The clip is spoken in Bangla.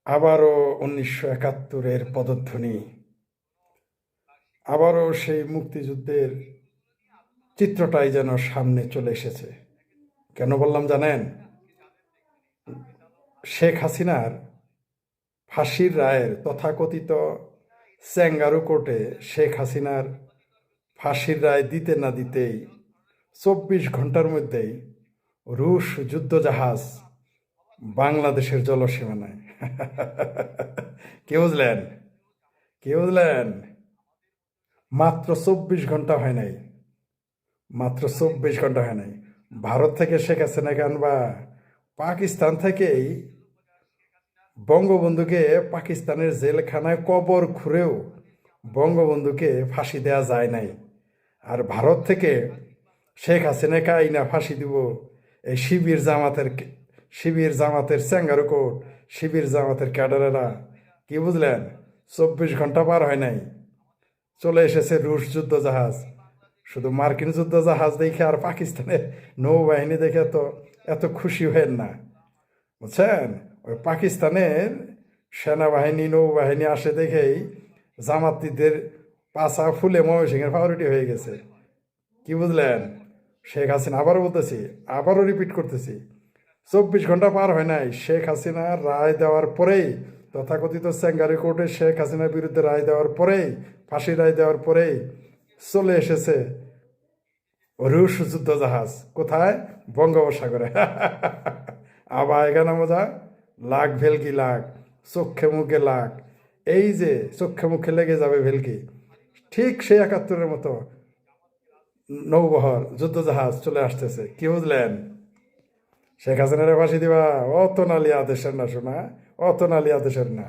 আবারও 1971-এর পদধ্বনি, আবারও সেই মুক্তিযুদ্ধের চিত্রটাই যেন সামনে চলে এসেছে। কেন বললাম জানেন? শেখ হাসিনার ফাঁসির রায়ের তথাকথিত স্যাঙ্গারু কোর্টে শেখ হাসিনার ফাঁসির রায় দিতে না দিতেই 24 ঘন্টার মধ্যেই রুশ যুদ্ধজাহাজ বাংলাদেশের জলসীমানায়। কে বুঝলেন? কে বুঝলেন? মাত্র 24 ঘন্টা হয় নাই, মাত্র 24 ঘন্টা হয় নাই। ভারত থেকে শেখ হাসিনাকে আনবা, পাকিস্তান থেকেই বঙ্গবন্ধুকে পাকিস্তানের জেলখানায় কবর খুঁড়েও বঙ্গবন্ধুকে ফাঁসি দেয়া যায় নাই। আর ভারত থেকে শেখ হাসিনাকে আইনা ফাঁসি দিব এই শিবির জামাতের স্যাঙ্গারু কোর্ট, শিবির জামাতের ক্যাডারেরা। কি বুঝলেন? 24 ঘন্টা পার হয় নাই, চলে এসেছে রুশ যুদ্ধ জাহাজ। শুধু মার্কিন যুদ্ধ জাহাজ দেখে আর পাকিস্তানের নৌবাহিনী দেখে তো এত খুশি হয়েন না, বুঝছেন? ওই পাকিস্তানের সেনাবাহিনী নৌবাহিনী আসে দেখেই জামাতিদের পাছা ফুলে ময়মনসিংহের পাউরুটি হয়ে গেছে। কি বুঝলেন? শেখ হাসিনা, আবারও বলতেছি, আবারও রিপিট করতেছি, 24 ঘন্টা পার হয় নাই, শেখ হাসিনা রায় দেওয়ার পরেই, তথাকথিত স্যাঙ্গারি কোর্টে শেখ হাসিনার বিরুদ্ধে রায় দেওয়ার পরেই, ফাঁসি রায় দেওয়ার পরেই চলে এসেছে রুশ যুদ্ধ জাহাজ। কোথায়? বঙ্গোপসাগরে। আবার এখানে মজা, লাখ ভেলকি লাখ, চোখে মুখে লাখ, এই যে চোখে মুখে লেগে যাবে ভেলকি, ঠিক সেই 71-এর মতো নৌবহর যুদ্ধ জাহাজ চলে আসতেছে। কি বুঝলেন? শেখ হাসিনারে ফাঁসি দিবা, অত নালিয়া দেশের না শোনা, অত নালিয়া দেশের না।